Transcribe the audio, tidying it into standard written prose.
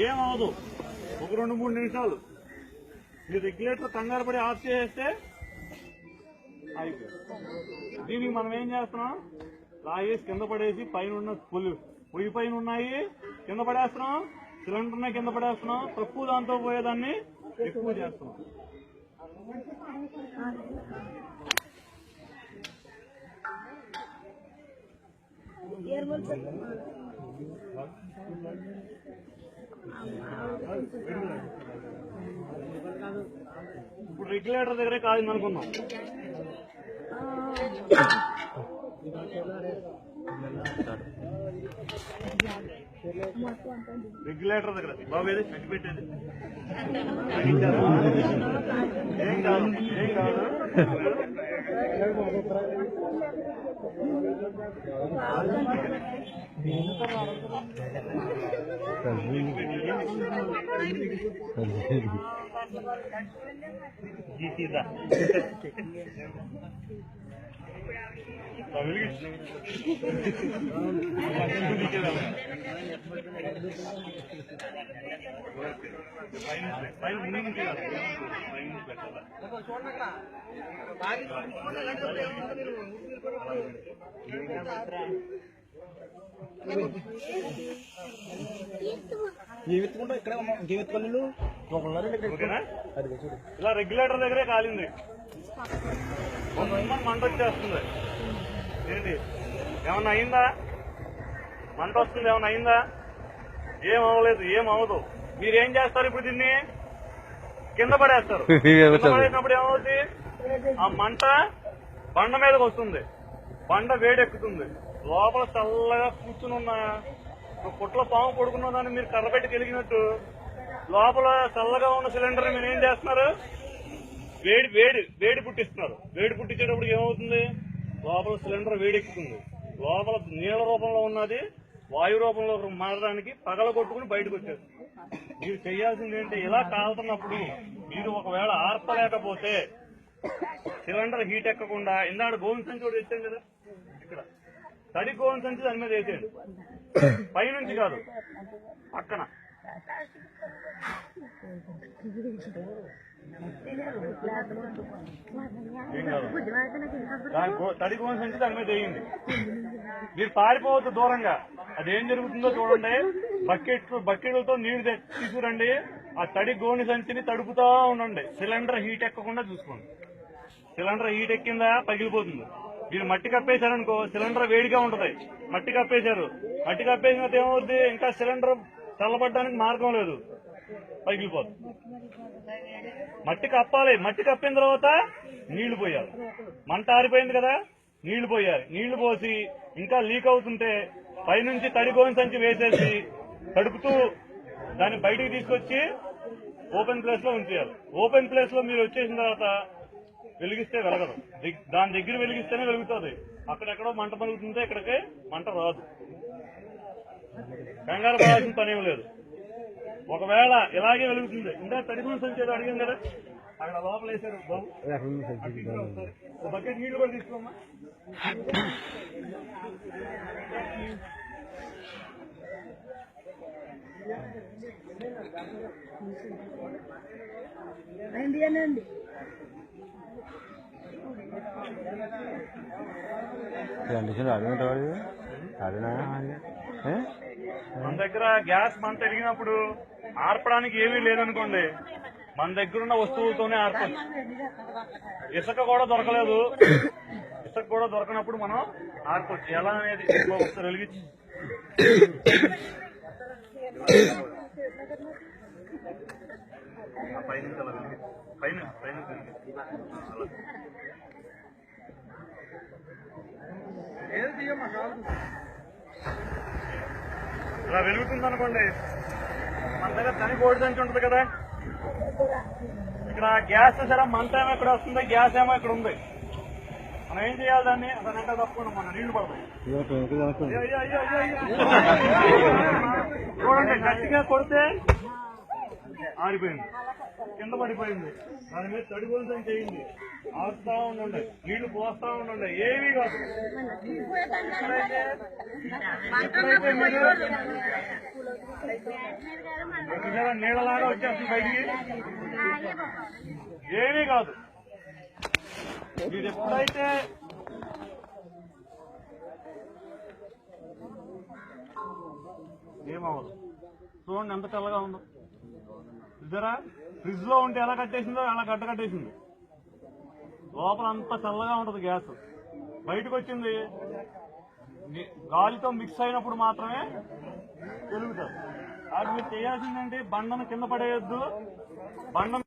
ఏమవదు. ఒక 2-3 నిమిషాలు మీరు రెగ్యులేటర్ కంగారు పడి ఆఫ్ చేస్తే అయిపోయింది. దీనికి మనం ఏం చేస్తున్నాం, లాగేసి కింద పడేసి పైన ఉన్న పొయ్యి పైన ఉన్నాయి కింద పడేస్తున్నాం, సిలిండర్ ఉన్నాయి కింద పడేస్తున్నాం, తక్కువ దాంతో పోయేదాన్ని ఎక్కువ చేస్తున్నాం. ఇప్పుడు రెగ్యులేటర్ దగ్గరే కాదని అనుకున్నాం. రెగ్యులేటర్ దగ్గర బాబు ఏది చచ్చి పెట్టేది ఏం కాదు, ఏం కాదు. ఇలా రెగ్యులేటర్ దగ్గరే కాలింది, మంట వచ్చేస్తుంది. ఏంటి ఏమన్నా అయిందా, మంట వస్తుంది, ఏమన్నా అయిందా? ఏం అవ్వలేదు, ఏం అవ్వదు. మీరేం చేస్తారు, ఇప్పుడు దీన్ని కింద పడేస్తారు. పడేసినప్పుడు ఏమవుతుంది, ఆ మంట బండ మీదకి వస్తుంది, బండ వేడెక్కుతుంది. లోపల చల్లగా కూర్చుని ఉన్న పుట్ల పాము పడుకున్న దాన్ని మీరు కర్రపెట్టి కలిగినట్టు లోపల చల్లగా ఉన్న సిలిండర్ మీరు ఏం చేస్తున్నారు, వేడి వేడి వేడి పుట్టిస్తున్నారు. వేడి పుట్టించేటప్పుడు ఏమవుతుంది, లోపల సిలిండర్ వేడెక్కుతుంది. లోపల నీళ్ల రూపంలో ఉన్నది వాయు రూపంలో మారడానికి పగల కొట్టుకుని బయటకు వచ్చేస్తుంది. మీరు చేయాల్సింది ఏంటి, ఇలా కాలుతున్నప్పుడు మీరు ఒకవేళ ఆర్పలేకపోతే సిలిండర్ హీట్ ఎక్కకుండా ఇందాక గోవింద సంచి కూడా తెచ్చాను కదా, ఇక్కడ తడి గోవింద సంచి దాని మీద వేసేయండి, పైనుంచి కాదు పక్కన. తడి గోవింద సంచి దాని మీద వేయండి. మీరు పారిపోవద్దు దూరంగా. అదేం జరుగుతుందో చూడండి. బకెట్లతో నీళ్లు తీసుకురండి, ఆ తడి గోని సంచిని తడుపుతా ఉండండి. సిలిండర్ హీట్ ఎక్కకుండా చూసుకోండి. సిలిండర్ హీట్ ఎక్కిందా పగిలిపోతుంది. మీరు మట్టి కప్పేశారనుకో సిలిండర్ వేడిగా ఉంటది. మట్టి కప్పేశారు, మట్టి కప్పేసినంత ఏమవుద్ది, ఇంకా సిలిండర్ చల్లబడ్డానికి మార్గం లేదు, పగిలిపోతుంది. మట్టి కప్పాలి, మట్టి కప్పిన తర్వాత నీళ్లు పోయాలి. మంట ఆరిపోయింది కదా, నీళ్లు పోయాలి. నీళ్లు పోసి ఇంకా లీక్ అవుతుంటే పైనుంచి తడి గోని సంచి వేసేసి తడుపుతూ దాన్ని బయటికి తీసుకొచ్చి ఓపెన్ ప్లేస్ లో ఉంచేయాలి. ఓపెన్ ప్లేస్ లో మీరు వచ్చేసిన తర్వాత వెలిగిస్తే వెలగదు, దాని దగ్గర వెలిగిస్తేనే వెలుగుతుంది. అక్కడెక్కడో మంట పలుకుతుంటే ఇక్కడికి మంట రాదు. కంగారు పడాల్సిన పనేం లేదు. ఒకవేళ ఇలాగే వెలుగుతుంది, ఇంకా తడిగుణ సంచి అడిగాం కదా, అక్కడ లోపల వేసారు బాబు. బకెట్ నీళ్లు కూడా తీసుకోమ్మా. అండి మన దగ్గర గ్యాస్ మంట ఎరిగినప్పుడు ఆర్పడానికి ఏమీ లేదనుకోండి, మన దగ్గర ఉన్న వస్తువులతోనే ఆర్పచ్చు. ఇసుక కూడా దొరకలేదు, ఇసుక కూడా దొరకనప్పుడు మనం ఆర్పచ్చు. ఎలా అనేది ఒకసారి వెలిగించి పైన పైన ఇలా వెలుగుతుంది అనుకోండి. మన దగ్గర తని కోడి సంచి ఉంటుంది కదా, ఇక్కడ గ్యాస్ సరే మంట ఏమో ఇక్కడ వస్తుంది, గ్యాస్ ఏమో ఇక్కడ ఉంది. మనం ఏం చేయాలి, దాన్ని అసలు అంటే తప్పకుండా మన నీళ్లు పడతాయి. చూడండి, గట్టిగా కొడితే ఆరిపోయింది, కింద పడిపోయింది. దాని మీద తడిగొలుసు చేయింది, ఆడుతా ఉండండి, నీళ్లు పోస్తా ఉండండి, ఏమీ కాదు. ఎప్పుడైతే మీరు నీళ్ళలాగా వచ్చేస్తుంది బయటికి, ఏమీ కాదు. మీరు ఎప్పుడైతే ఏమవ్వదు. చూడండి ఎంత తెల్లగా ఉందో. చూసారా, ఫ్రిడ్జ్ లో ఉంటే ఎలా కట్టేసిందో అలా కట్టేసింది. లోపల అంతా చల్లగా ఉంటుంది గ్యాస్. బయటకు వచ్చింది గాలితో మిక్స్ అయినప్పుడు మాత్రమే తెలుగుతుంది. అది మీరు చేయాల్సిందేంటి, బండను కింద పడేయద్దు. బండ